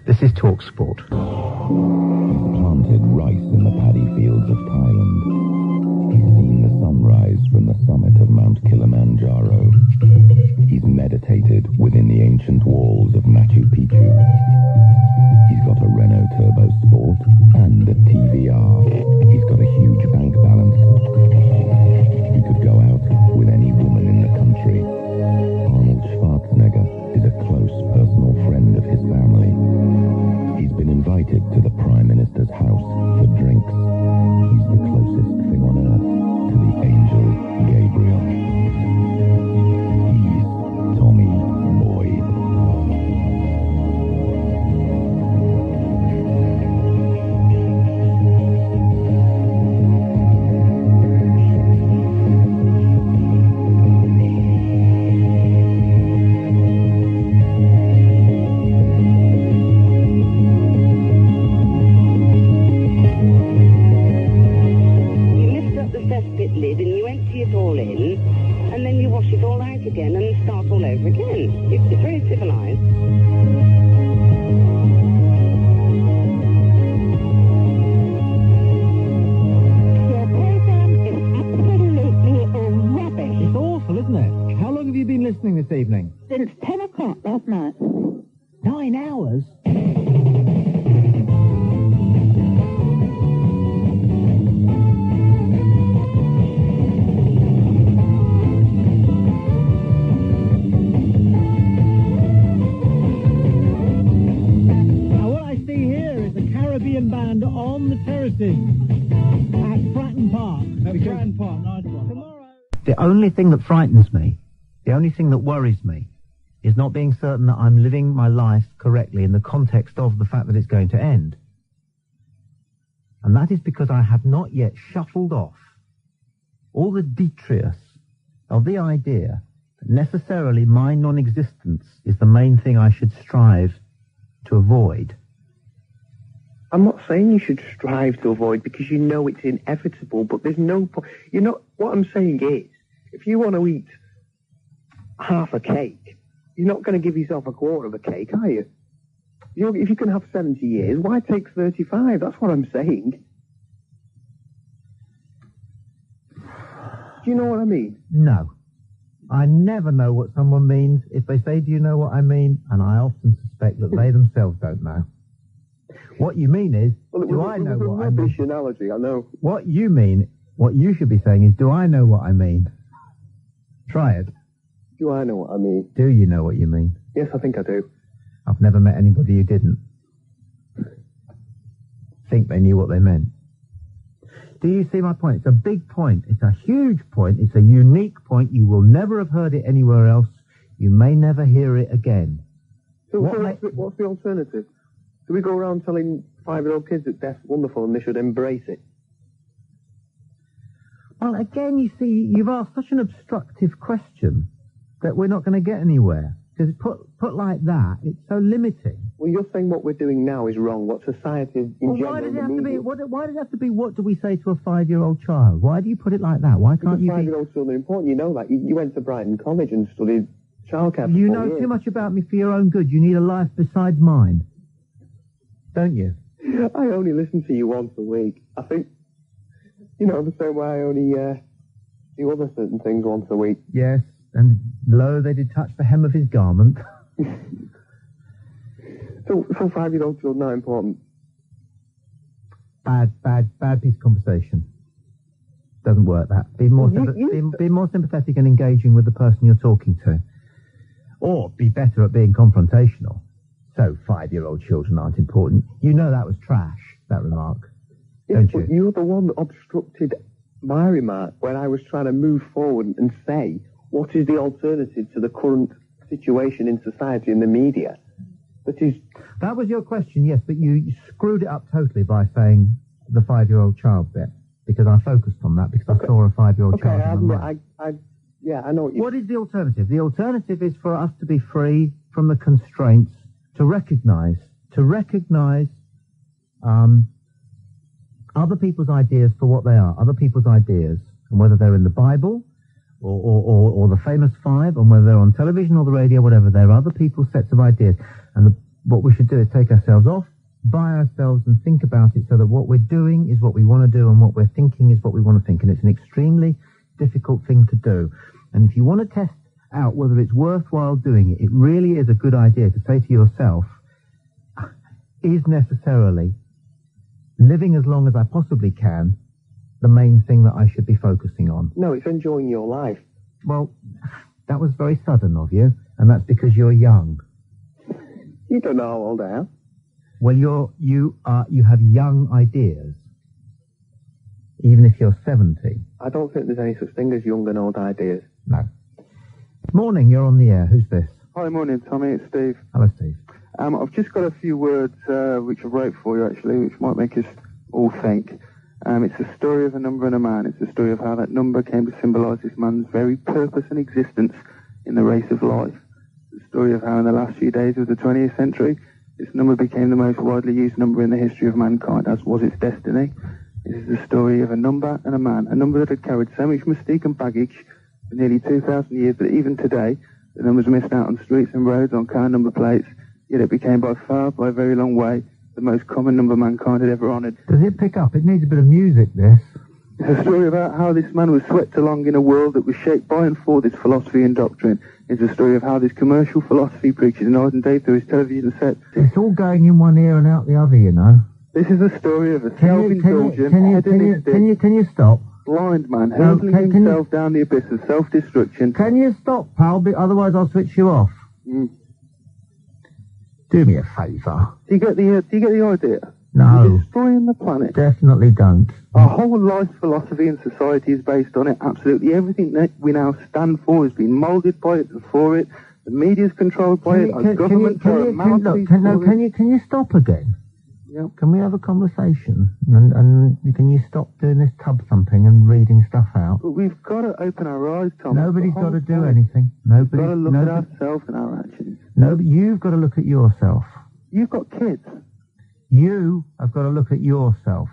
This is TalkSPORT. Planted rice in the paddy fields of Thailand. He's seen the sunrise from the summit of Mount Kilimanjaro. He's meditated within the ancient walls of Machu Picchu. He's got a Renault Turbo Sport and a TVR. He's got a huge bank balance. He could go out with any woman in the country. Arnold Schwarzenegger is a close personal friend of his family. He's been invited to the Prime Minister's house for drinks. He's the closest thing on earth to the angel Gabriel. He's Tommy Boyd. Again and start all over again. It's very civilized. Your program is absolutely rubbish. It's awful, isn't it? How long have you been listening this evening? Since 10 o'clock last night. 9 hours? Band on the terraces at Fratton Park. Fratton Park, nice one. Tomorrow. The only thing that frightens me, the only thing that worries me, is not being certain that I'm living my life correctly in the context of the fact that it's going to end. And that is because I have not yet shuffled off all the detritus of the idea that necessarily my non-existence is the main thing I should strive to avoid. I'm not saying you should strive to avoid because you know it's inevitable, but there's no point. You know, what I'm saying is, if you want to eat half a cake, you're not going to give yourself a quarter of a cake, are you? If you can have 70 years, why take 35? That's what I'm saying. Do you know what I mean? No. I never know what someone means if they say, do you know what I mean? And I often suspect that they themselves don't know. What you mean is, do I know what I mean? Rubbish analogy, I know. What you mean, what you should be saying is, do I know what I mean? Try it. Do I know what I mean? Do you know what you mean? Yes, I think I do. I've never met anybody who didn't think they knew what they meant. Do you see my point? It's a big point. It's a huge point. It's a unique point. You will never have heard it anywhere else. You may never hear it again. So what's the alternative? Do we go around telling 5-year-old kids that death's wonderful and they should embrace it? Well, again, you see, you've asked such an obstructive question that we're not going to get anywhere. Because put like that, it's so limiting. Well, you're saying what we're doing now is wrong. What society in general... Why does it have to be? Why does it have to be? What do we say to a 5-year-old child? Why do you put it like that? Why can't you? 5-year-old children are important. You know that. You went to Brighton College and studied childcare. You know too much about me for your own good. You need a life besides mine, don't you? I only listen to you once a week. I think, the same way I only do other certain things once a week. Yes, and lo, they did touch the hem of his garment. So 5-year-old children are important. Bad piece of conversation. Doesn't work, that. Be more sympathetic and engaging with the person you're talking to. Or be better at being confrontational. So 5-year-old children aren't important. You know that was trash, that remark. Don't you? You're the one that obstructed my remark when I was trying to move forward and say, what is the alternative to the current situation in society and the media? That was your question, yes, but you screwed it up totally by saying the 5-year-old child bit, because I focused on that, because I saw a 5-year-old child in my mind. I know what is the alternative? The alternative is for us to be free from the constraints, to recognize other people's ideas for what they are, other people's ideas, and whether they're in the Bible or the famous five, and whether they're on television or the radio, whatever, they're other people's sets of ideas. And what we should do is take ourselves off, by ourselves, and think about it so that what we're doing is what we want to do and what we're thinking is what we want to think. And it's an extremely difficult thing to do. And if you want to test out whether it's worthwhile doing it, it really is a good idea to say to yourself, is necessarily living as long as I possibly can the main thing that I should be focusing on? No, it's enjoying your life. Well, that was very sudden of you, and that's because you're young. You don't know how old I am. Well, you have young ideas, even if you're 70. I don't think there's any such thing as young and old ideas. No. Morning, you're on the air. Who's this? Hi, morning, Tommy. It's Steve. Hello, Steve. I've just got a few words which I wrote for you, actually, which might make us all think. It's the story of a number and a man. It's the story of how that number came to symbolise this man's very purpose and existence in the race of life. The story of how in the last few days of the 20th century, this number became the most widely used number in the history of mankind, as was its destiny. This is the story of a number and a man, a number that had carried so much mystique and baggage for nearly 2,000 years that even today, the numbers missed out on streets and roads, on car number plates, yet it became by far, by a very long way, the most common number mankind had ever honoured. Does it pick up? It needs a bit of music, this. It's a story about how this man was swept along in a world that was shaped by and for this philosophy and doctrine. It's a story of how this commercial philosophy preaches night and day through his television set. It's all going in one ear and out the other, you know. This is a story of a self-indulgent, can you stop? blind man hurtling himself down the abyss of self-destruction. Can you stop, pal? Otherwise I'll switch you off. Do me a favour. Do you get the idea? No. You're destroying the planet. Definitely don't. Our whole life philosophy and society is based on it. Absolutely everything that we now stand for has been moulded by it and for it. The media's controlled by it. Our governments are a mouthpiece. Can you stop again? Yep. Can we have a conversation? And can you stop doing this tub thumping and reading stuff out? But we've got to open our eyes, Tom. Nobody's got to do anything. We've got to look at ourselves and our actions. No, you've got to look at yourself. You've got kids. You have got to look at yourself.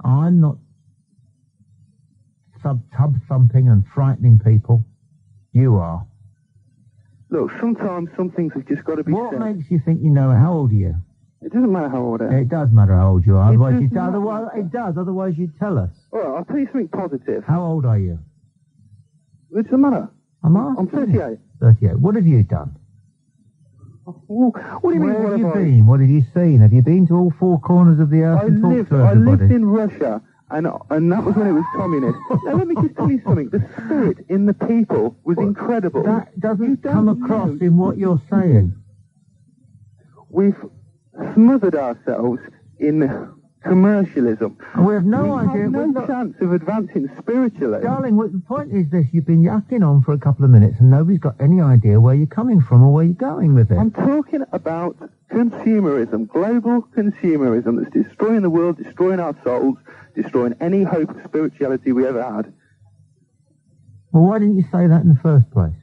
I'm not tub thumping and frightening people. You are. Look, sometimes some things have just got to be said. What makes you think you know it? How old are you? It doesn't matter how old I am. It does matter how old you are. It does. Otherwise you'd tell us. All right, I'll tell you something positive. How old are you? It doesn't matter. I'm 38. 38. What have you done? Well, what do you mean? Where have you been? What have you seen? Have you been to all four corners of the earth and talked to everybody? I lived in Russia, and that was when it was communist. Now, let me just tell you something. The spirit in the people was incredible. That doesn't come across in what you're saying. We've smothered ourselves in commercialism. And we have no idea. We have no chance of advancing spiritually. Darling, the point is this. You've been yakking on for a couple of minutes and nobody's got any idea where you're coming from or where you're going with it. I'm talking about consumerism, global consumerism that's destroying the world, destroying our souls, destroying any hope of spirituality we ever had. Well, why didn't you say that in the first place?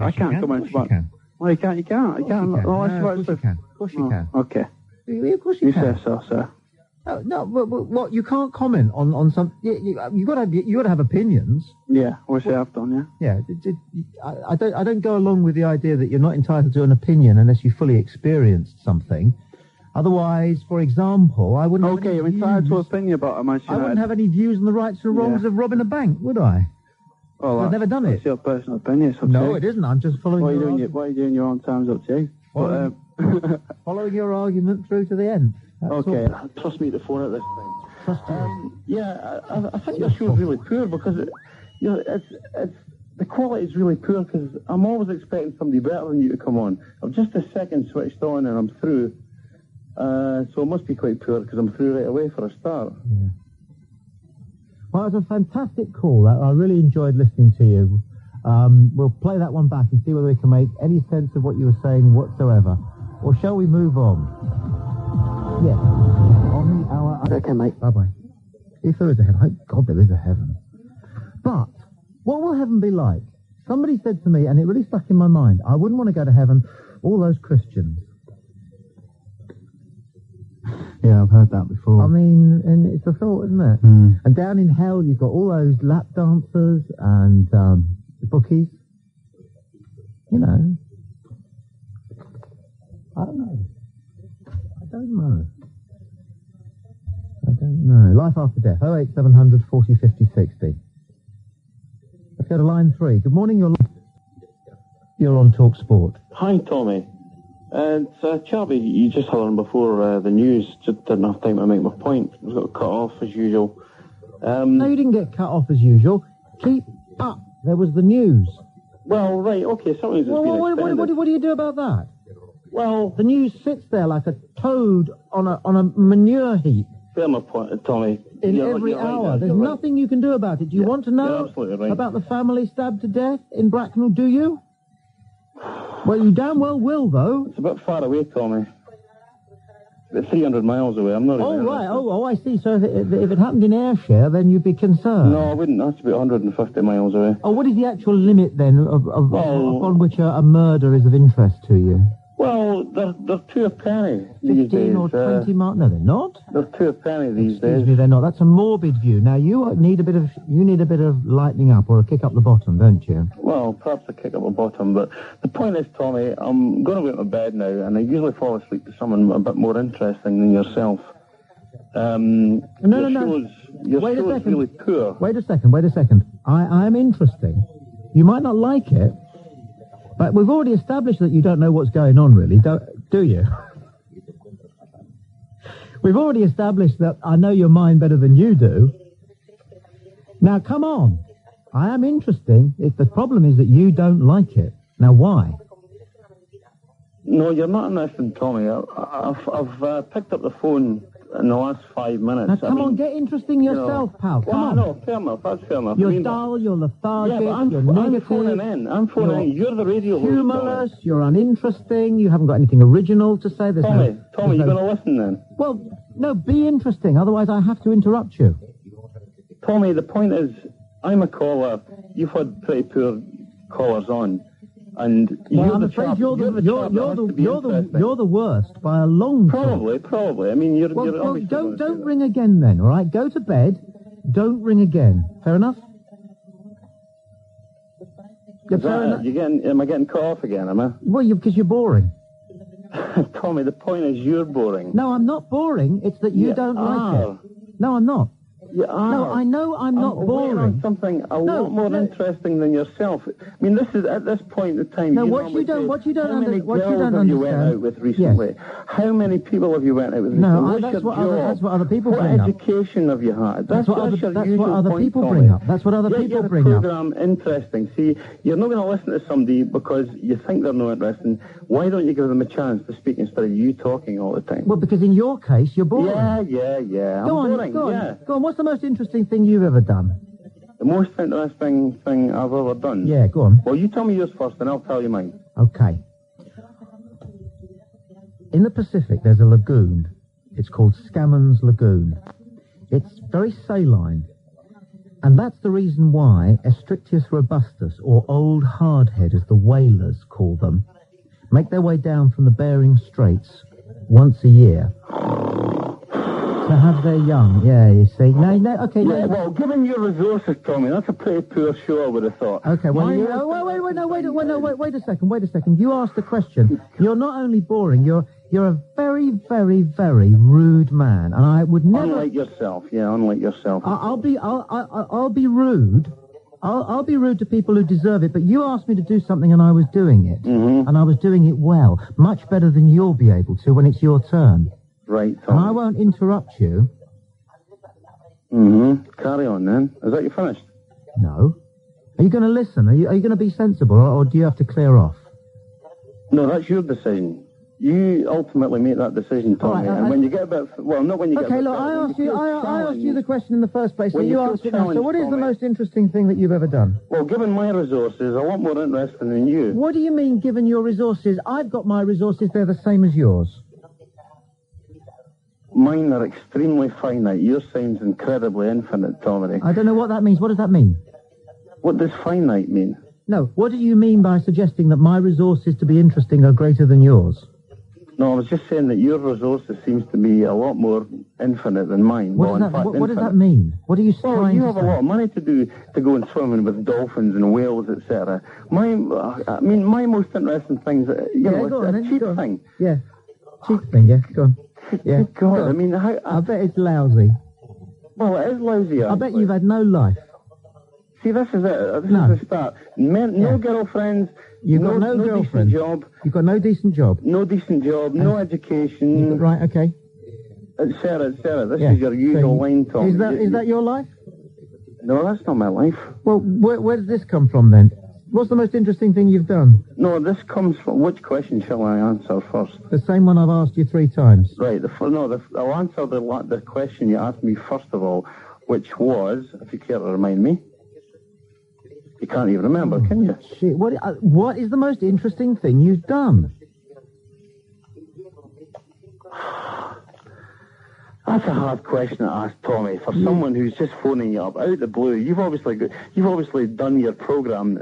I can't comment about it. Well, you can't. Of course you can. Of course you can. Okay. Of course you can. You say so, sir. No, but what? You can't comment on some. You got to have opinions. Yeah, which I have done. Yeah. Yeah. I don't go along with the idea that you're not entitled to an opinion unless you fully experienced something. Otherwise, for example, I wouldn't. Okay, you're entitled to an opinion about a Manchester I wouldn't have any views on the rights and wrongs of robbing a bank, would I? Well, I've never done it. It's your personal opinion. It's up no, to you. it isn't. I'm just following. What are you doing your own time's up to you. Following your argument through to the end. That's okay. all. Trust me to phone at this time. Trust me. Yeah, I think your show's really poor because it's the quality is really poor because I'm always expecting somebody better than you to come on. I've just a second switched on and I'm through. So it must be quite poor because I'm through right away for a start. Yeah. Well, it was a fantastic call. I really enjoyed listening to you. We'll play that one back and see whether we can make any sense of what you were saying whatsoever. Or shall we move on? Yes. On the hour... Okay, mate. Bye-bye. If there is a heaven... Thank God there is a heaven. But, what will heaven be like? Somebody said to me, and it really stuck in my mind, I wouldn't want to go to heaven, all those Christians. Yeah, I've heard that before. I mean, and it's a thought, isn't it? Mm. And down in hell, you've got all those lap dancers and The bookies. You know. I don't know. I don't know. Life after death. 08700 40 50 60. Let's go to line 3. Good morning. You're on TalkSPORT. Hi, Tommy. It's Charlie. You just had on before the news. Just didn't have time to make my point. I got cut off as usual. No, you didn't get cut off as usual. Keep up. There was the news. Well, right, okay. Something's been extended. What do you do about that? Well, the news sits there like a toad on a manure heap. Fair my point, Tommy. In every hour. Right, there's nothing you can do about it. Do you want to know about the family stabbed to death in Bracknell? Do you? Well, you damn well will, though. It's a bit far away, Tommy. About 300 miles away. I'm not. Oh, right. Oh, I see. So if it happened in Ayrshire, then you'd be concerned. No, I wouldn't. That's about 150 miles away. Oh, what is the actual limit, then, upon which a murder is of interest to you? Well, they're 2 a penny these 15 days. or 20 miles? No, they're not. They're 2 a penny these days. Excuse me, they're not. That's a morbid view. Now, you need a bit of lightening up or a kick up the bottom, don't you? Well, perhaps a kick up the bottom, but the point is, Tommy, I'm going to go to bed now, and I usually fall asleep to someone a bit more interesting than yourself. No. Your show is really poor. Wait a second. I am interesting. You might not like it, but we've already established that you don't know what's going on, really, do you? We've already established that I know your mind better than you do. Now, come on. I am interesting. If the problem is that you don't like it. Now, why? No, you're not interested, Tommy. I've picked up the phone in the last 5 minutes. Now, come on, get interesting yourself, pal. Come on. No, fair enough. That's fair enough. You're dull, you're lethargic, you're negative. I'm phoning in. You're the radio host. Humorless, you're uninteresting, you haven't got anything original to say. Tommy, you're going to listen then? Well, no, be interesting, otherwise I have to interrupt you. Tommy, the point is, I'm a caller. You've had pretty poor callers on. And I'm afraid you're the worst by a long shot. Probably. I mean, you're don't ring again then, all right? Go to bed. Don't ring again. Fair enough? Am I getting cut off again, am I? Well, because you're boring. Tommy, the point is you're boring. No, I'm not boring. It's that you don't like it. No, I'm not. You are. No, I know I'm not boring. On something a lot more interesting than yourself. I mean, this is at this point in time. No, what you don't understand. How many girls have you went out with recently? Yes. How many people have you went out with recently? No, that's what other people bring up. What education have you had? That's what other people bring up. That's what other people bring up. Program interesting. See, you're not going to listen to somebody because you think they're not interesting. Why don't you give them a chance to speak instead of you talking all the time? Well, because in your case, you're boring. Yeah. Go on. What's the most interesting thing you've ever done? The most interesting thing I've ever done? Yeah, go on. Well, you tell me yours first, and I'll tell you mine. Okay. In the Pacific, there's a lagoon. It's called Scammons Lagoon. It's very saline. And that's the reason why Estrictius robustus, or old hardhead, as the whalers call them, make their way down from the Bering Straits once a year to have their young. Yeah, you see. Well, given your resources, Tommy, that's a pretty poor show, I would have thought. Okay, well, wait a second. You asked the question. You're not only boring, you're a very, very, very rude man, and I would never. Unlike yourself. I'll be rude. I'll be rude to people who deserve it, but you asked me to do something and I was doing it. Mm-hmm. And I was doing it well. Much better than you'll be able to when it's your turn. Right, Tom. And I won't interrupt you. Mm-hmm. Carry on, then. Is that you finished? No. Are you going to listen? Are you going to be sensible, or do you have to clear off? No, that's your decision. You ultimately make that decision, Tommy. Right, and when you get a bit... Well, not when you get a bit... Okay, look, I asked you the question in the first place, and you answered it now. So what is the most interesting thing that you've ever done? Well, given my resources, a lot more interesting than you. What do you mean, given your resources? I've got my resources, they're the same as yours. Mine are extremely finite. Yours sounds incredibly infinite, Tommy. I don't know what that means. What does that mean? What does finite mean? No, what do you mean by suggesting that my resources to be interesting are greater than yours? No, I was just saying that your resources seems to be a lot more infinite than mine. What does that mean? What are you trying you to have say? a lot of money to go and swimming with dolphins and whales, etc. My most interesting things, go on, it's a cheap thing. Yeah, cheap thing. Yeah, go on. Yeah, God, go on. I mean, I bet it's lousy. Well, it is lousy. I bet you've had no life. See, this is it. This is the start. No girlfriends. You've got no girlfriend. Decent job. You've got no decent job. No decent job. No education. Right. Okay. Sarah, this is your usual line, Tom. Is that your life? No, that's not my life. Well, where does this come from then? What's the most interesting thing you've done? No, this comes from... Which question shall I answer first? The same one I've asked you 3 times. Right. I'll answer the question you asked me first of all, which was, if you care to remind me. You can't even remember, can you? Shit. What is the most interesting thing you've done? That's a hard question to ask, Tommy. For someone who's just phoning you up out of the blue, you've obviously done your program,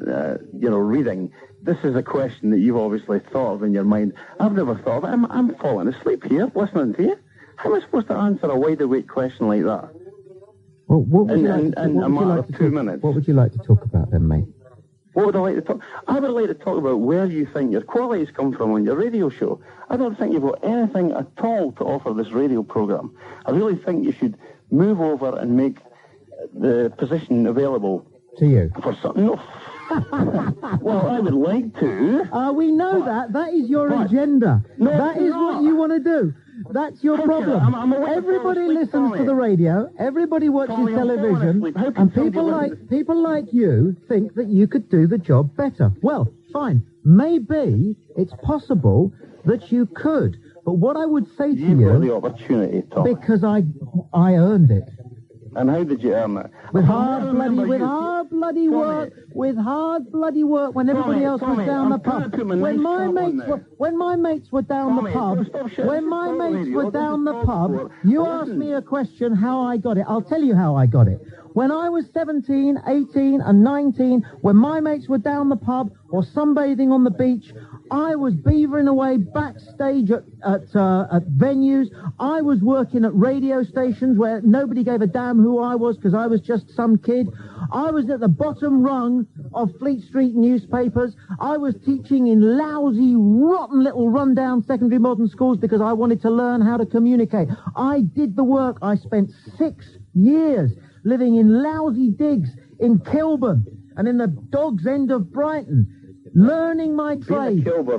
reading. This is a question that you've obviously thought of in your mind. I've never thought of it. I'm falling asleep here, listening to you. How am I supposed to answer a wide-awake question like that? Well, what would What would you like to talk about then, mate? What would I like to talk? I would like to talk about where you think your qualities come from on your radio show. I don't think you've got anything at all to offer this radio program. I really think you should move over and make the position available to you for something. No. Well, I would like to. We know that. That is your agenda. No, that is what you want to do. That's your problem. Everybody listens to the radio. Everybody watches television, and people like you think that you could do the job better. Well, fine. Maybe it's possible that you could. But what I would say to you, you've got the opportunity, Tom. Because I earned it. And how did you earn it? With hard bloody work, when everybody else was down the pub. When my mates were down the pub, you asked me a question how I got it. I'll tell you how I got it. When I was 17, 18 and 19, when my mates were down the pub or sunbathing on the beach, I was beavering away backstage at venues. I was working at radio stations where nobody gave a damn who I was because I was just some kid. I was at the bottom rung of Fleet Street newspapers. I was teaching in lousy, rotten little rundown secondary modern schools because I wanted to learn how to communicate. I did the work. I spent 6 years living in lousy digs in Kilburn and in the Dog's End of Brighton. Learning my trade. There's my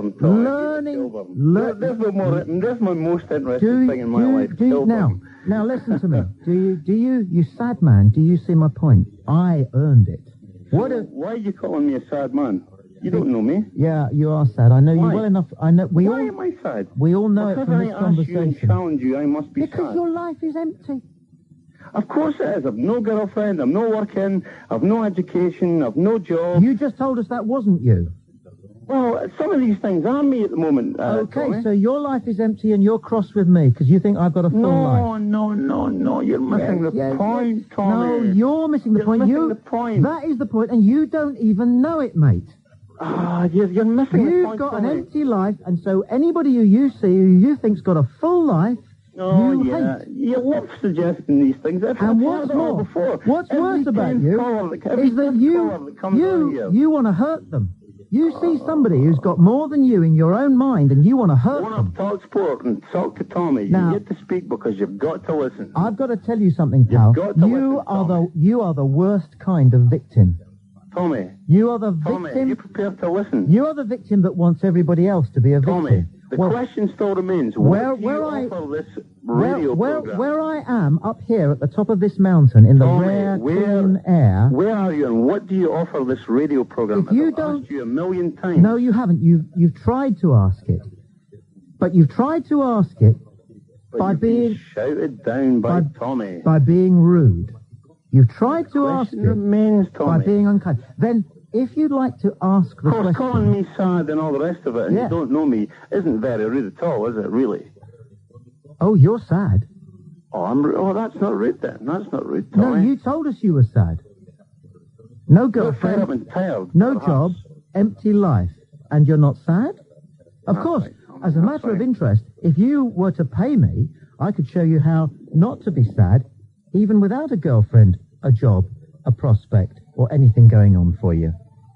most interesting thing in my life. Now listen to me. You sad man, do you see my point? I earned it. Why are you calling me a sad man? You don't know me. Yeah, you are sad. I know you well enough. I know. Why am I sad? We all know it from this conversation. Because I ask you and challenge you, I must be sad. Because your life is empty. Of course it is. I've no girlfriend, I've no working, I've no education, I've no job. You just told us that wasn't you. Well, some of these things are me at the moment. Okay, Tommy. so your life is empty and you're cross with me because you think I've got a full life. No, you're missing the point, Tommy. No, you're missing the point. The point. That is the point, and you don't even know it, mate. You're missing the point, You've got an empty life, and so anybody who you see who you think's got a full life, you hate. You love suggesting these things. And what's more, what's worse about you is that you want to hurt them. You see somebody who's got more than you in your own mind, and you want to hurt them. TalkSPORT and talk to Tommy. You get to speak because you've got to listen. I've got to tell you something, pal. You are the worst kind of victim. Tommy. You are the victim. Tommy, are you prepared to listen? You are the victim that wants everybody else to be a victim. Tommy, the question still remains. Where I am up here at the top of this mountain in the rare clean air. Where are you and what do you offer this radio program? I've asked you 1,000,000 times. No, you haven't. You've tried to ask it. But you've tried to ask it by being shouted down by Tommy. By being rude. You've tried to ask it remains, Tommy. by being unkind. Then, if you'd like to ask the question... Of course, calling me sad and all the rest of it, and you don't know me, isn't very rude at all, is it, really? Oh, you're sad. Oh, that's not rude, then. That's not rude, Tommy. No, you told us you were sad. No girlfriend, I'm tired, no job, empty life. And you're not sad? Of course. As a matter of interest, if you were to pay me, I could show you how not to be sad, even without a girlfriend, a job, a prospect, or anything going on for you.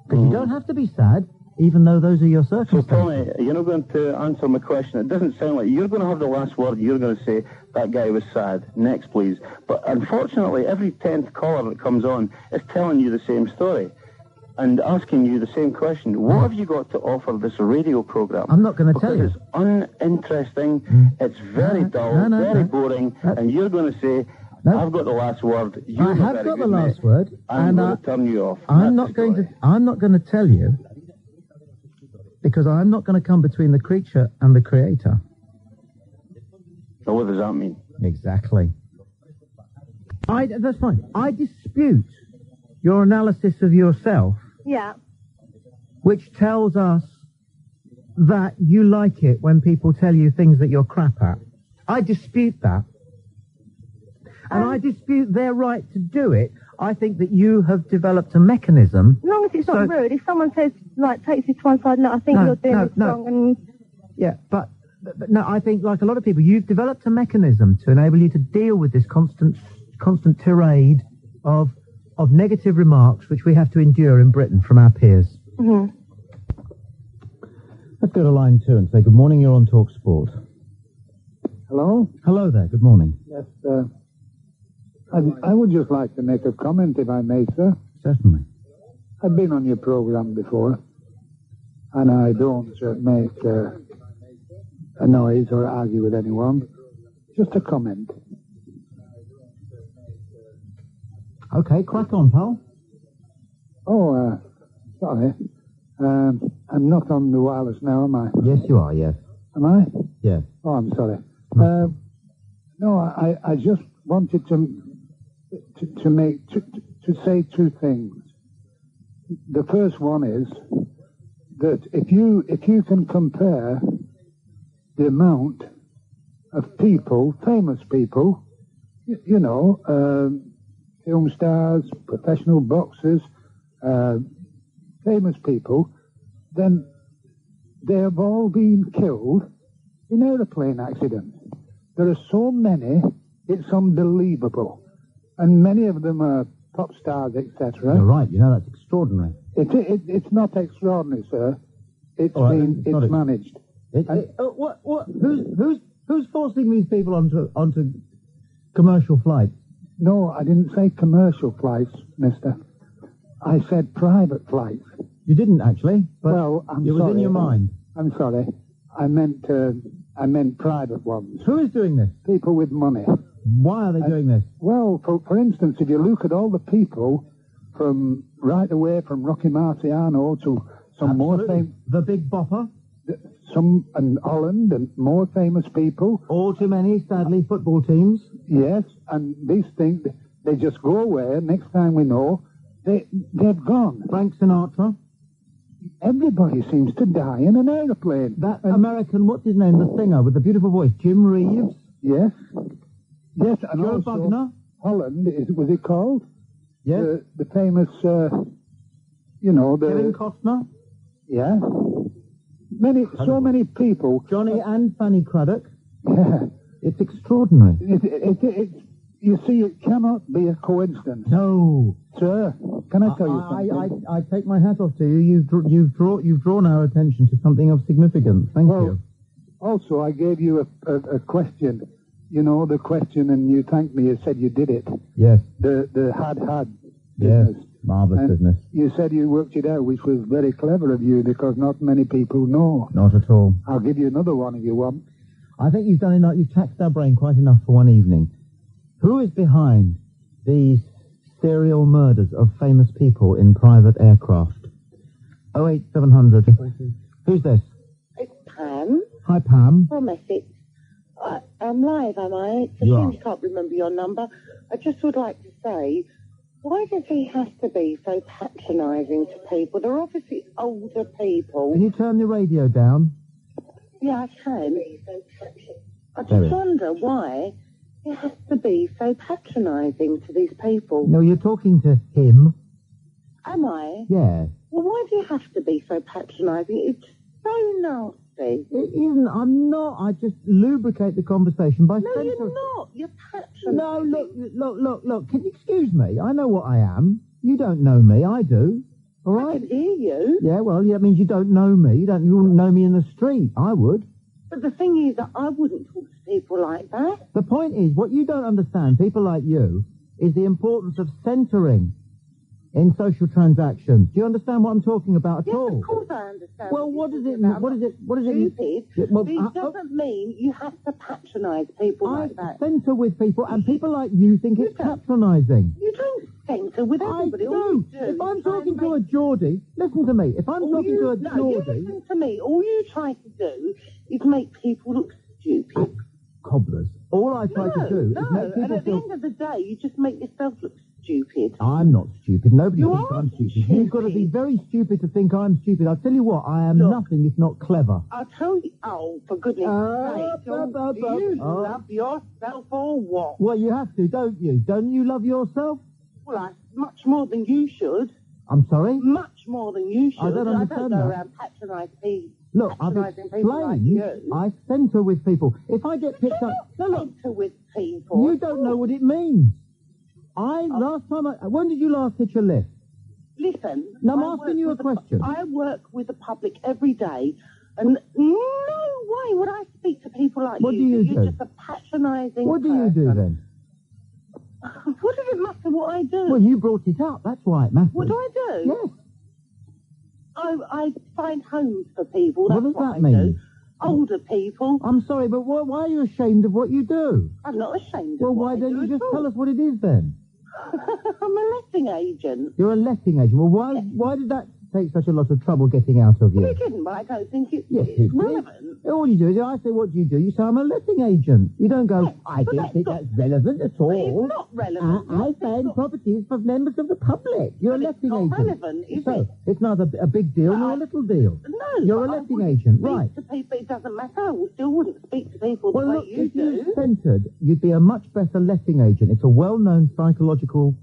Because you don't have to be sad, even though those are your circumstances. So, Tommy, you're not going to answer my question. It doesn't sound like you're going to have the last word. You're going to say, that guy was sad. Next, please. But unfortunately, every 10th caller that comes on is telling you the same story and asking you the same question. What have you got to offer this radio program? I'm not going to tell you. Because it's uninteresting, it's very dull, very boring, and you're going to say, I've got the last word. I have got the last word. I'm going to turn you off. I'm not going to tell you, because I'm not going to come between the creature and the creator. So what does that mean? Exactly. That's fine. I dispute your analysis of yourself. Yeah. Which tells us that you like it when people tell you things that you're crap at. I dispute that. And I dispute their right to do it. I think that you have developed a mechanism. As long as it's not rude. If someone says, like, takes you to one side, no, I think you're doing it wrong. And yeah, but no, I think, like a lot of people, you've developed a mechanism to enable you to deal with this constant tirade of negative remarks which we have to endure in Britain from our peers. Mm-hmm. Let's go to line 2 and say, good morning, you're on TalkSPORT. Hello? Hello there, good morning. Yes, I would just like to make a comment, if I may, sir. Certainly. I've been on your program before, and I don't make a noise or argue with anyone. Just a comment. Okay, crack on, pal. Oh, sorry. I'm not on the wireless now, am I? Yes, you are, yes. Am I? Yes. Oh, I'm sorry. No, I just wanted to say two things. The first one is that if you can compare the amount of people, famous people, you know, film stars, professional boxers, famous people, then they have all been killed in aeroplane accidents. There are so many, it's unbelievable. And many of them are pop stars, etc. You're right, you know, that's extraordinary. It's not extraordinary, sir. It's managed. Who's forcing these people onto commercial flights? No, I didn't say commercial flights, mister. I said private flights. You didn't actually, but well, I'm it was sorry. in your mind. I'm sorry. I meant private ones. Who is doing this? People with money. Why are they doing this? Well, for instance, if you look at all the people from right away from Rocky Marciano to some more famous... The Big Bopper? Some in Holland and more famous people. All too many, sadly, football teams. Yes, and these things, they just go away. Next time we know, they've gone. Frank Sinatra? Everybody seems to die in an aeroplane. That American, what's his name, the singer with the beautiful voice, Jim Reeves? Yes. Yes, and Joe also Bugner? Holland, was he called? Yes. The famous, you know, the... Kevin Costner? Yeah. So many people. Johnny and Fanny Craddock? Yeah. It's extraordinary. You see, it cannot be a coincidence. No. Sir, can I tell you something? I take my hat off to you. You've drawn our attention to something of significance. Thank you. Also, I gave you a question. You know, the question, and you thanked me. You said you did it. Yes. The had yes. business. Marvellous business. You said you worked it out, which was very clever of you, because not many people know. Not at all. I'll give you another one if you want. I think you've done enough. You've taxed our brain quite enough for one evening. Who is behind these serial murders of famous people in private aircraft? 08700. Who's this? It's Pam. Hi, Pam. From Essex. I'm live, am I? It's a shame you can't remember your number. I just would like to say, why does he have to be so patronising to people? They're obviously older people. Can you turn the radio down? Yeah, I can. I just wonder why he has to be so patronising to these people. No, you're talking to him. Am I? Yeah. Well, why do you have to be so patronising? It's so nasty. nasty. It isn't. I'm not. I just lubricate the conversation by No, censoring. you're not. You're patronising. No, look. Can you excuse me? I know what I am. You don't know me. I do. All right? I can hear you. Yeah, well, that means you don't know me. You wouldn't know me in the street. I would. But the thing is that I wouldn't talk to people like that. The point is, what you don't understand, people like you, is the importance of centering in social transactions. Do you understand what I'm talking about at all? Yes, of course I understand. Well, what does it mean? What does it mean? Stupid. Well, it doesn't mean you have to patronise people like that. I centre with people, and people like you think it's patronising. You don't centre with everybody. I do. If I'm talking to a Geordie, listen to me. If I'm talking to a Geordie... You listen to me. All you try to do is make people look stupid. Cobblers. All I try to do is make people and at the end of the day, you just make yourself look stupid. I'm not stupid. Nobody You thinks are I'm stupid. stupid. You've got to be very stupid to think I'm stupid. I'll tell you what, I am nothing if not clever. I'll tell you... Oh, for goodness sake. Do you love yourself or what? Well, you have to, don't you? Don't you love yourself? Well, much more than you should. I'm sorry? Much more than you should. I don't understand go that. around patronising people. Look, I've explained. I centre with people. If I get picked up... Centre with people. You don't know what it means. When did you last hitch a lift? Listen. Now, I'm asking you a question. I work with the public every day, and no way would I speak to people like What do you do? You're just a patronising What do you do then? What does it matter what I do? Well, you brought it up. That's why it matters. What do I do? Yes. I find homes for people. That's What does that I mean? do. Older people. I'm sorry, but why are you ashamed of what you do? I'm not ashamed Well, of what why I don't do you at just all. tell us what it is then? I'm a letting agent. You're a letting agent. Well, why did that take such a lot of trouble getting out of you? Well, it didn't, but I don't think it's relevant. All you do is, I say, what do? You say, I'm a letting agent. You don't go, I don't think that's relevant at all. It's not relevant. I find properties for members of the public. You're a letting agent. It's not relevant, is it? It's neither a big deal nor a little deal. No. You're a letting agent, right. To people, it doesn't matter. I still wouldn't speak to people the way Look, you if do. you centred, you'd be a much better letting agent. It's a well-known psychological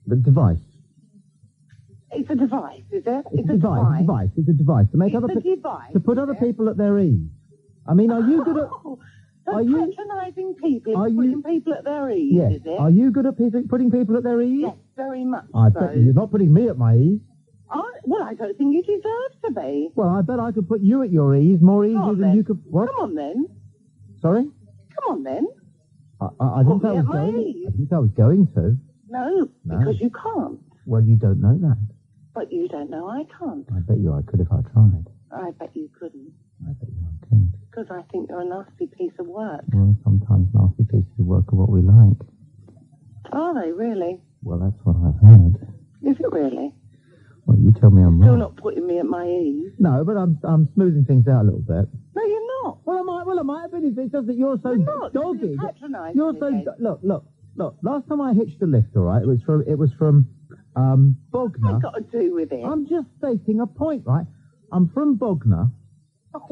device. It's a device, is it? It's a device. It's a device to make to put other people at their ease. I mean, are you good at? Patronising people, putting people at their ease, Yes. is it? Are you good at putting people at their ease? Yes, very much I so. bet you're not putting me at my ease. Well, I don't think you deserve to be. Well, I bet I could put you at your ease more easily than you could. What? Come on, then. Sorry? Come on, then. I didn't say I was going. I didn't say I was going to. No, because you can't. Well, you don't know that. But you don't know I can't. I bet you I could if I tried. I bet you couldn't. I bet you I couldn't. Because I think you're a nasty piece of work. Well, sometimes nasty pieces of work are what we like. Are they, really? Well, that's what I've heard. Is it really? Well, you tell me I'm Still right. not putting me at my ease. No, but I'm smoothing things out a little bit. No, you're not. Well, I might have been if it's just that you're so dogged. You're so look. Last time I hitched a lift, all right, it was from Bognor. What's that got to do with it? I'm just stating a point, right? I'm from Bognor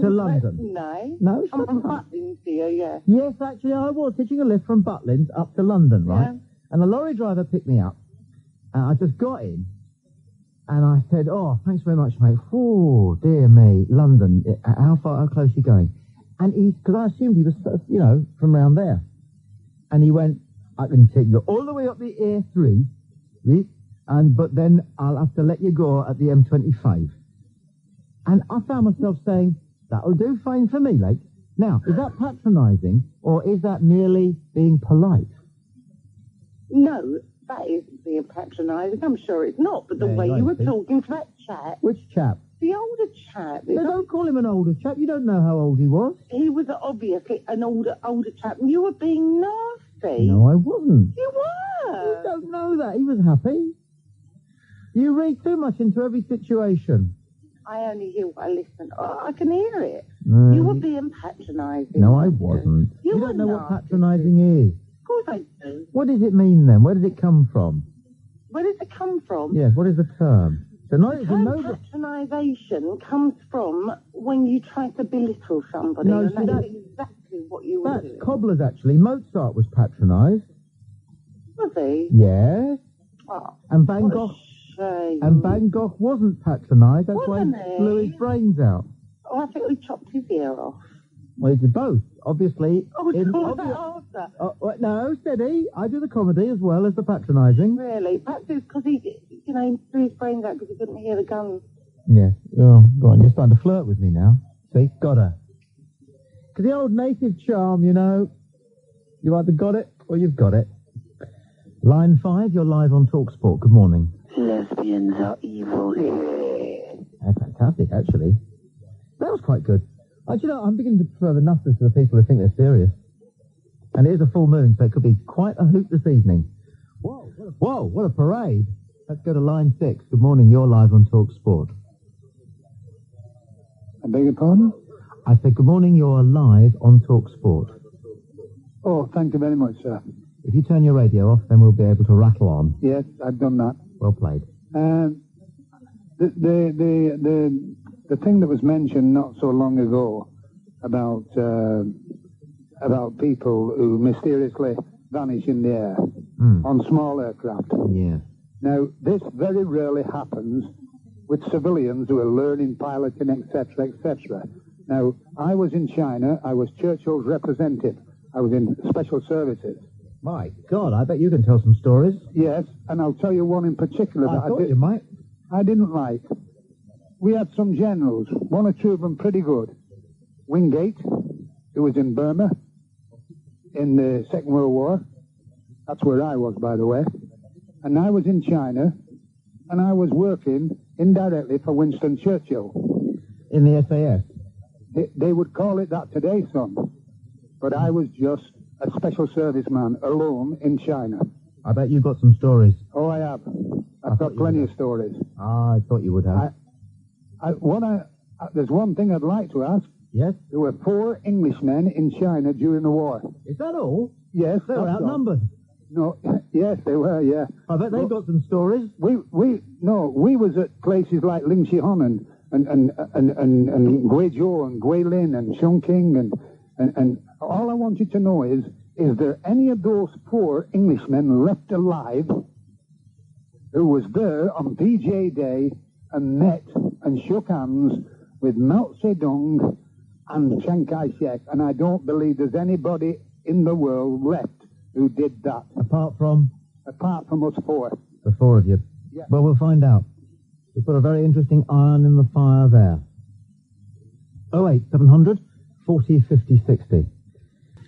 to London. No, I'm from Butlins here, yeah. Yes, actually, I was hitching a lift from Butlins up to London, right? Yeah. And the lorry driver picked me up, and I just got in, and I said, "Oh, thanks very much, mate." Oh, dear me, London. How close are you going? And because I assumed he was, from round there, and he went, "I can take you all the way up the A3, but then I'll have to let you go at the M25." And I found myself saying, "That'll do fine for me, like." Now, is that patronising, or is that merely being polite? No, that isn't being patronising. I'm sure it's not. But the way you were talking to that chap... Which chap? The older chap. No, don't call him an older chap. You don't know how old he was. He was obviously an older chap, and you were being nasty. No, I wasn't. You were. You don't know that. He was happy. You read too much into every situation. I only hear what I listen. Oh, I can hear it. No, you were being patronising. No, I wasn't. You don't know what patronising is. Of course I do. What does it mean then? Where does it come from? Where does it come from? Yes, what is the term? The term patronisation comes from when you try to belittle somebody. No, and see, that's exactly what you were doing. That's cobblers, actually. Mozart was patronised. Was he? Yes. Oh, and Van Gogh. shame. And Van Gogh wasn't patronised. That's why Wasn't he he? blew his brains out. Oh, I think we chopped his ear off. Well, he did both, obviously. Oh, after. No, steady. I do the comedy as well as the patronising. Really? Perhaps it's because he blew his brains out because he couldn't hear the guns. Yeah. Oh, go on. You're starting to flirt with me now. See? Got her. Because the old native charm, you know. You either got it or you've got it. Line 5, you're live on TalkSPORT. Good morning. Lesbians are evil. That's fantastic, actually. That was quite good. You know, I'm beginning to prefer the nutters to the people who think they're serious. And it is a full moon, so it could be quite a hoot this evening. Whoa, what a parade. Let's go to line 6. Good morning, you're live on TalkSPORT. I beg your pardon? I said, good morning, you're live on TalkSPORT. Oh, thank you very much, sir. If you turn your radio off, then we'll be able to rattle on. Yes, I've done that. Well played. The thing that was mentioned not so long ago about people who mysteriously vanish in the air on small aircraft. Yeah. Now, this very rarely happens with civilians who are learning piloting, etc., etc. Now, I was in China. I was Churchill's representative. I was in special services. My God, I bet you can tell some stories. Yes, and I'll tell you one in particular I thought you might. I didn't like. We had some generals, one or two of them pretty good. Wingate, who was in Burma in the Second World War. That's where I was, by the way. And I was in China, and I was working indirectly for Winston Churchill. In the SAS? They would call it that today, son. But I was just a special serviceman alone in China. I bet you've got some stories. Oh, I have. I've got plenty of stories. Ah, I thought you would have. There's one thing I'd like to ask. Yes? There were 4 Englishmen in China during the war. Is that all? Yes. They were outnumbered. No, yes, they were, yeah. I bet they've got some stories. We was at places like Lingshihan and Guizhou and Guilin and Chongqing and all I want you to know is there any of those 4 Englishmen left alive who was there on PJ Day and met and shook hands with Mao Zedong and Chiang Kai-shek? And I don't believe there's anybody in the world left who did that. Apart from us 4. The 4 of you. Yeah. Well, we'll find out. We've got a very interesting iron in the fire there. 08700 40 50 60.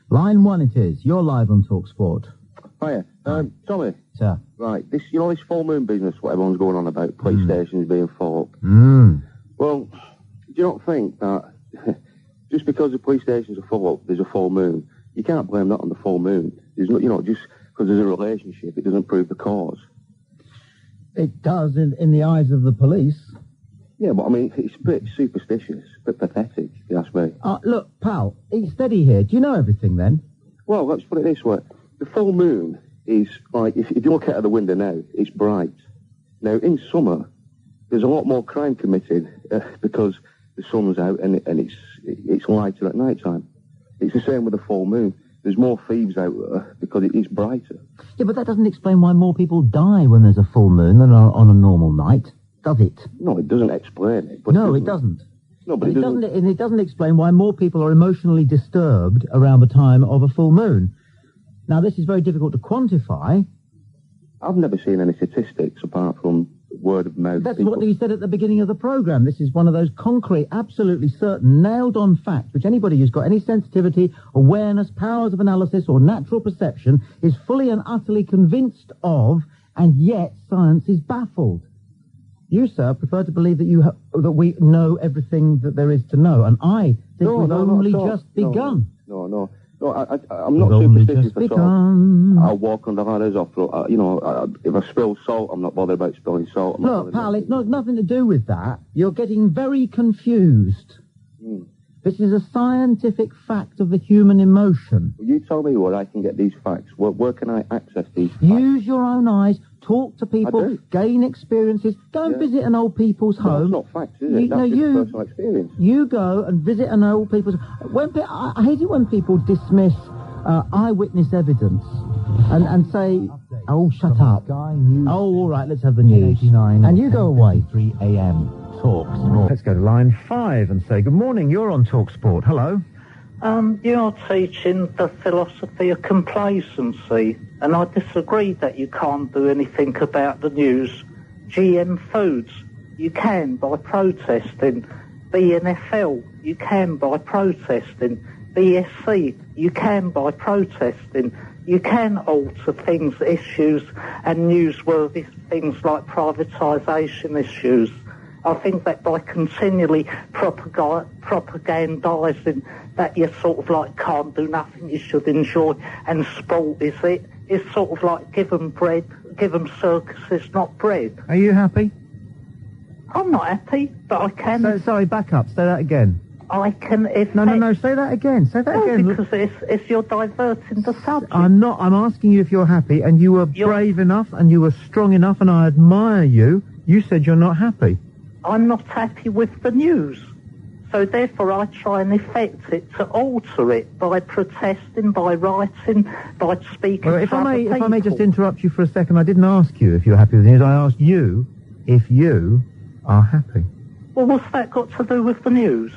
Line 1 it is. You're live on TalkSPORT. Hiya. Tommy. Sir. Right, this full moon business, what everyone's going on about, police stations being full up. Well, do you not think that just because the police stations are full up, there's a full moon, you can't blame that on the full moon. There's not, just because there's a relationship, it doesn't prove the cause. It does in the eyes of the police. Yeah, but I mean, it's a bit superstitious, a bit pathetic, if you ask me. Look, pal, eat steady here. Do you know everything then? Well, let's put it this way. The full moon is like, if you look out of the window now, it's bright. Now, in summer, there's a lot more crime committed because the sun's out and it's lighter at night time. It's the same with the full moon. There's more thieves out there because it is brighter. Yeah, but that doesn't explain why more people die when there's a full moon than on a normal night, does it? No, it doesn't explain it. But no, it doesn't. No, but it doesn't explain why more people are emotionally disturbed around the time of a full moon. Now, this is very difficult to quantify. I've never seen any statistics apart from word of mouth. That's what you said at the beginning of the programme. This is one of those concrete, absolutely certain, nailed-on facts, which anybody who's got any sensitivity, awareness, powers of analysis, or natural perception is fully and utterly convinced of, and yet science is baffled. You, sir, prefer to believe that that we know everything that there is to know, and I think we've only just begun. No, I'm not superstitious at all. I'll walk on the ladders. If I spill salt, I'm not bothered about spilling salt. Look, pal, it's nothing to do with that. You're getting very confused. This is a scientific fact of the human emotion. Well, you tell me where I can get these facts. Where can I access these facts? Use your own eyes. Talk to people. Gain experiences. Go and visit an old people's home. That's not facts, is it? That's just personal experience. You go and visit an old people's... I hate it when people dismiss eyewitness evidence and say, oh, shut up. Oh, all right, let's have the news. And you go away. 3 a.m. TalkSPORT. Let's go to line 5 and say good morning. You're on TalkSPORT. Hello. You're teaching the philosophy of complacency, and I disagree that you can't do anything about the news. GM Foods, you can by protesting. BNFL, you can by protesting. BSC, you can by protesting. You can alter things, issues, and newsworthy things like privatisation issues. I think that by continually propagandising that you sort of like can't do nothing, you should enjoy, and sport is it. It's sort of like give them bread, give them circuses, not bread. Are you happy? I'm not happy, but I can... Sorry, back up. Say that again. I can... No, say that again. Say that again. Because it's you're diverting the subject. I'm not. I'm asking you if you're happy, and you were brave enough, and you were strong enough, and I admire you. You said you're not happy. I'm not happy with the news. So therefore I try and affect it to alter it by protesting, by writing, by speaking to other people. If I may just interrupt you for a second, I didn't ask you if you're happy with the news. I asked you if you are happy. Well, what's that got to do with the news?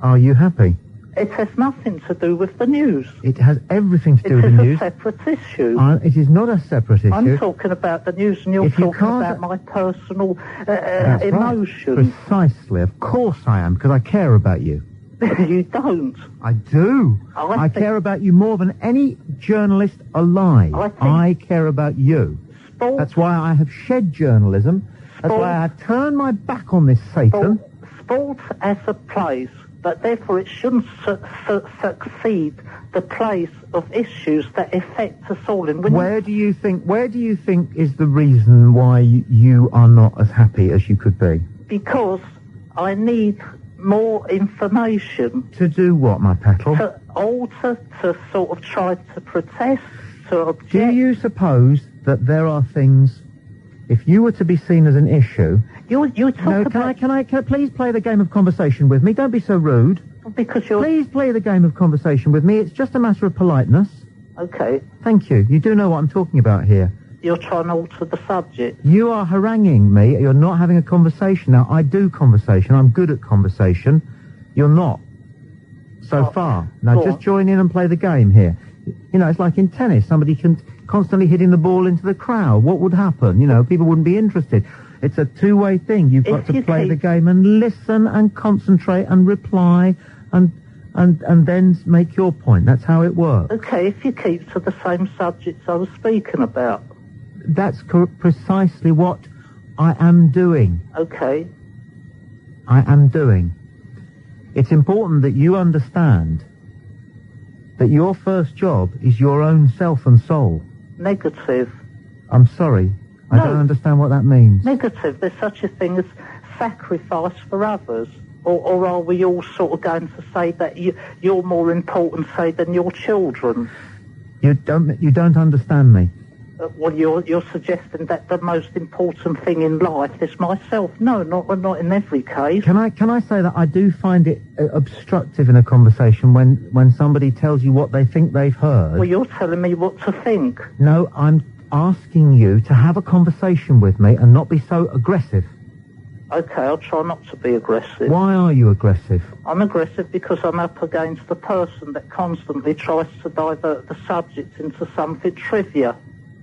Are you happy? It has nothing to do with the news. It has everything to do with the news. It is a separate issue. It is not a separate issue. I'm talking about the news and you're talking about my personal emotions. Right. Precisely. Of course I am, because I care about you. You don't. I do. I care about you more than any journalist alive. I care about you. That's why I have shed journalism. That's why I have turned my back on this Satan. Sport as a place, but therefore it shouldn't succeed the place of issues that affect us all. And where do you think is the reason why you are not as happy as you could be? Because I need more information. To do what, my petal? To alter, to sort of try to protest, to object. Do you suppose that there are things, if you were to be seen as an issue... You talk about... Can I please play the game of conversation with me? Don't be so rude. Because you're... Please play the game of conversation with me. It's just a matter of politeness. Okay. Thank you. You do know what I'm talking about here. You're trying to alter the subject. You are haranguing me. You're not having a conversation. Now, I do conversation. I'm good at conversation. You're not. So far. Now, just join in and play the game here. You know, it's like in tennis. Somebody can constantly hitting the ball into the crowd. What would happen? You know, people wouldn't be interested. It's a two-way thing. You've got to play the game and listen and concentrate and reply and then make your point. That's how it works. Okay, if you keep to the same subjects I was speaking about. That's precisely what I am doing. Okay. I am doing. It's important that you understand that your first job is your own self and soul. Negative. I'm sorry. I don't understand what that means. Negative. There's such a thing as sacrifice for others. Or are we all sort of going to say that you're more important, say, than your children? You don't understand me. Well, you're suggesting that the most important thing in life is myself. No, not in every case. Can I say that I do find it obstructive in a conversation when somebody tells you what they think they've heard? Well, you're telling me what to think. No, I'm asking you to have a conversation with me and not be so aggressive. Okay, I'll try not to be aggressive. Why are you aggressive? I'm aggressive because I'm up against the person that constantly tries to divert the subject into something trivia.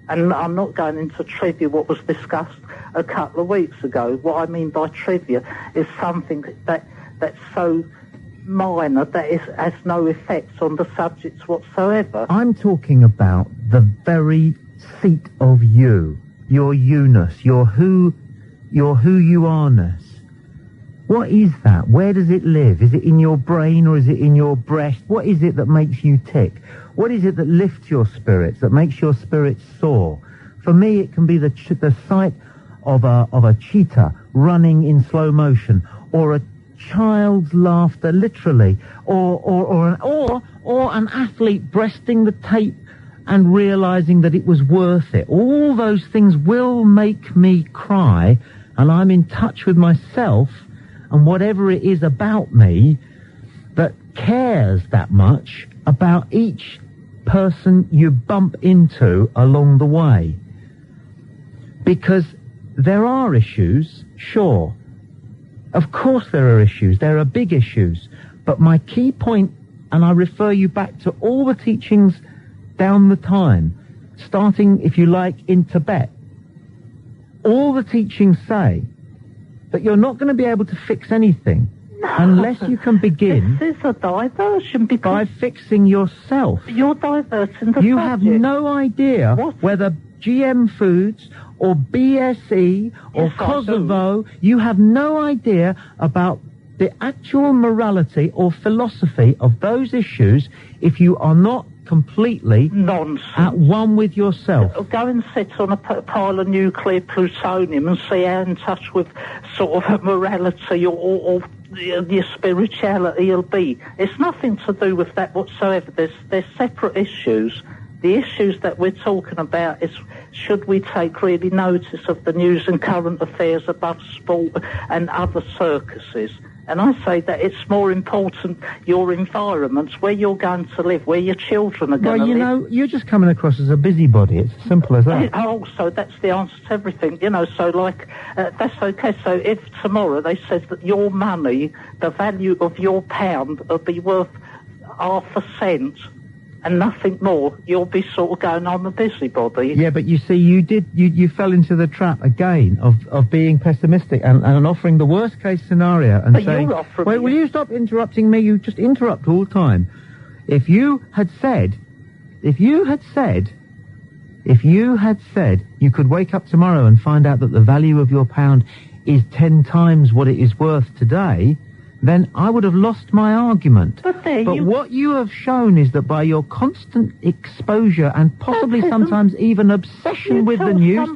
And I'm not going into trivia what was discussed a couple of weeks ago. What I mean by trivia is something that's so minor that it has no effect on the subjects whatsoever. I'm talking about the very seat of you, your you-ness, your who you are-ness. What is that? Where does it live? Is it in your brain or is it in your breast? What is it that makes you tick? What is it that lifts your spirits, that makes your spirits soar? For me, it can be the sight of a cheetah running in slow motion, or a child's laughter, literally, or an athlete breasting the tape and realizing that it was worth it. All those things will make me cry, and I'm in touch with myself and whatever it is about me that cares that much about each person you bump into along the way. Because there are issues, sure, Of course there are issues. There are big issues. But my key point, and I refer you back to all the teachings down the time, starting, if you like, in Tibet, all the teachings say that you're not going to be able to fix anything unless you can begin This is a diversion because by fixing yourself. You're diverting the You subject. have no idea whether GM foods or BSE or Yes, I Kosovo, you have no idea about the actual morality or philosophy of those issues if you are not completely at one with yourself. Go and sit on a pile of nuclear plutonium and see how in touch with sort of morality or your spirituality you'll be. It's nothing to do with that whatsoever. There's separate issues. The issues that we're talking about is, should we take really notice of the news and current affairs above sport and other circuses? And I say that it's more important your environments, where you're going to live, where your children are going to live. Well, you know, you're just coming across as a busybody. It's as simple as that. Also, that's the answer to everything, you know, so like, that's okay. So if tomorrow they said that your money, the value of your pound will be worth ½ cent and nothing more, you'll be sort of going, I'm a busybody. Yeah, but you see, you fell into the trap again of being pessimistic and offering the worst case scenario and But saying, you're offering wait, will you stop interrupting me? You just interrupt all the time. If you had said you could wake up tomorrow and find out that the value of your pound is 10 times what it is worth today, then I would have lost my argument. But what you have shown is that by your constant exposure and possibly sometimes even obsession with the news,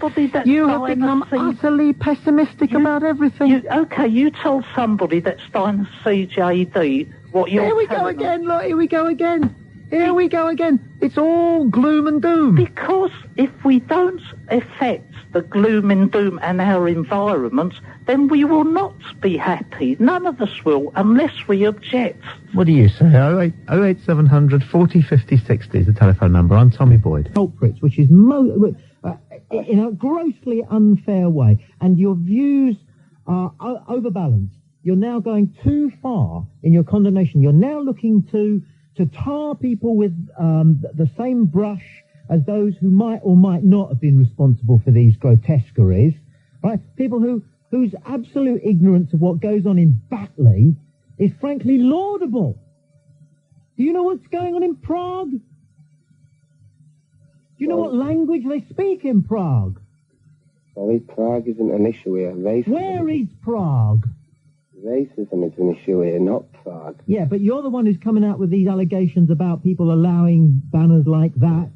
you have become utterly pessimistic about everything. You told somebody that's dying of CJD what you're Here we go again, look, here we go again. Here we go again. It's all gloom and doom. Because if we don't affect the gloom and doom and our environment, then we will not be happy. None of us will, unless we object. What do you say? 08700 40 50 60 is the telephone number. I'm Tommy Boyd. Culprits, which is in a grossly unfair way, and your views are overbalanced. You're now going too far in your condemnation. You're now looking to tar people with the same brush as those who might or might not have been responsible for these grotesqueries, right? People whose absolute ignorance of what goes on in Batley is frankly laudable. Do you know what's going on in Prague? Do you know what language they speak in Prague? Sorry, Prague isn't an issue here. Where is Prague? Racism is an issue here, not Prague. Yeah, but you're the one who's coming out with these allegations about people allowing banners like that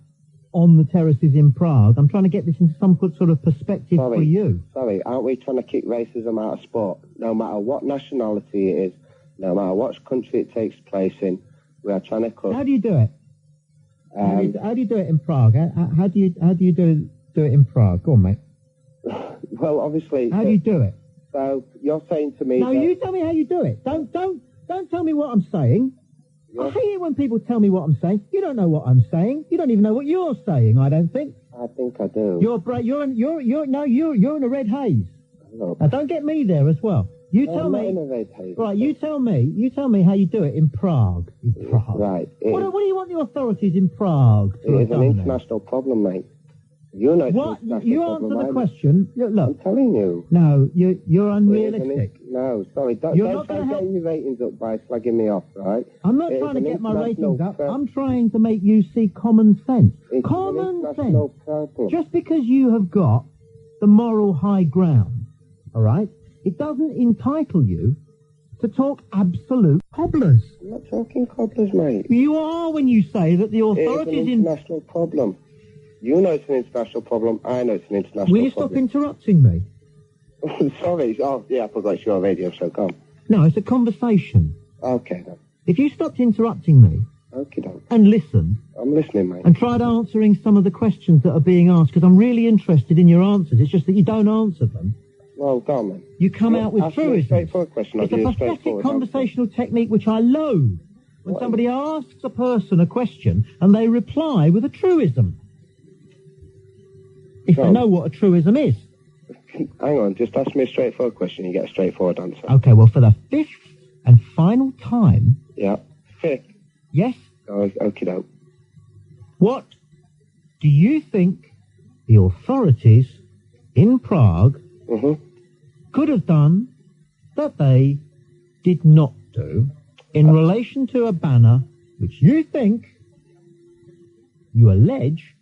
on the terraces in Prague. I'm trying to get this into some sort of perspective for you. Sorry, aren't we trying to kick racism out of sport? No matter what nationality it is, no matter what country it takes place in, we are trying to cut. How do you do it? How do you do it in Prague? How do you do it in Prague? Go on, mate. Well, obviously. How do you do it? So you're saying to me? No, you tell me how you do it. Don't tell me what I'm saying. I hate it when people tell me what I'm saying. You don't know what I'm saying. You don't even know what you're saying. I don't think. I think I do. You're in a red haze. No. Now don't get me there as well. You tell me. I'm not in a red haze. Right, you tell me how you do it in Prague. Right. What do you want the authorities in Prague to It is an international problem, mate. You know it's what? An international You problem. answer the question. Look, I'm telling you. No, you're unrealistic. No, sorry. Don't try getting your ratings up by slagging me off, right? I'm not trying to get my ratings up. I'm trying to make you see common sense. Common sense. Problem. Just because you have got the moral high ground, all right, it doesn't entitle you to talk absolute cobblers. I'm not talking cobblers, mate. You are when you say that the authorities It's an international problem. You know it's an international problem. I know it's an international problem. Will you stop interrupting me? Sorry. Oh, yeah, I forgot it's your radio, so come. No, it's a conversation. Okay, then. If you stopped interrupting me and listened... I'm listening, mate. And tried answering some of the questions that are being asked, because I'm really interested in your answers. It's just that you don't answer them. Well, go on, then. You come out with truisms. Straightforward question. It's a pathetic conversational technique which I loathe. When somebody asks a person a question and they reply with a truism. If they know what a truism is. Hang on, just ask me a straightforward question. You get a straightforward answer. Okay, well, for the 5th and final time... Yeah. 5th? Yes? Okie doke. What do you think the authorities in Prague could have done that they did not do in relation to a banner which you think, you allege,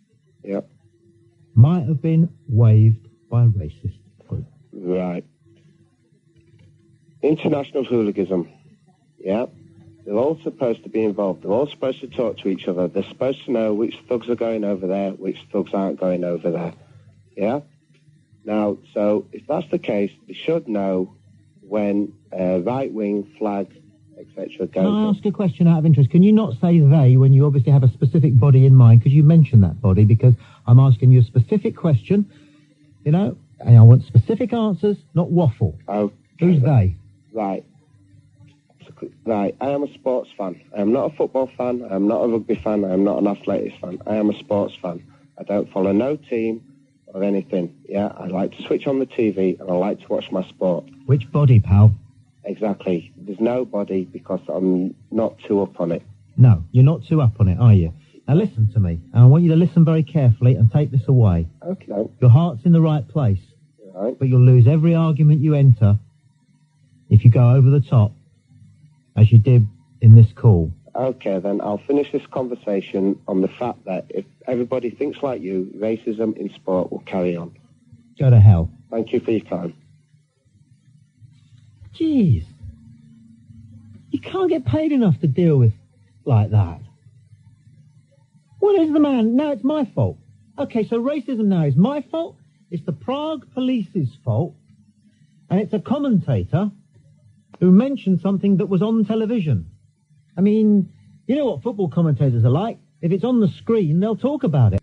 might have been waved by a racist group? Right. International hooliganism. Yeah. They're all supposed to be involved. They're all supposed to talk to each other. They're supposed to know which thugs are going over there, which thugs aren't going over there. Yeah? Now, so if that's the case, they should know when right-wing flag, etc. goes. Can I ask a question out of interest? Can you not say they when you obviously have a specific body in mind? Could you mention that body? Because I'm asking you a specific question, you know, and I want specific answers, not waffle. Okay. Who's they? Right. Right, I am a sports fan. I am not a football fan. I am not a rugby fan. I am not an athletics fan. I am a sports fan. I don't follow no team or anything. Yeah, I like to switch on the TV and I like to watch my sport. Which body, pal? Exactly. There's no body because I'm not too up on it. No, you're not too up on it, are you? Now listen to me, and I want you to listen very carefully and take this away. Okay. No. Your heart's in the right place, right, but you'll lose every argument you enter if you go over the top, as you did in this call. Okay, then I'll finish this conversation on the fact that if everybody thinks like you, racism in sport will carry on. Go to hell. Thank you for your time. Jeez. You can't get paid enough to deal with like that. What is the man? Now it's my fault. Okay, so racism now is my fault, it's the Prague police's fault, and it's a commentator who mentioned something that was on television. I mean, you know what football commentators are like? If it's on the screen, they'll talk about it.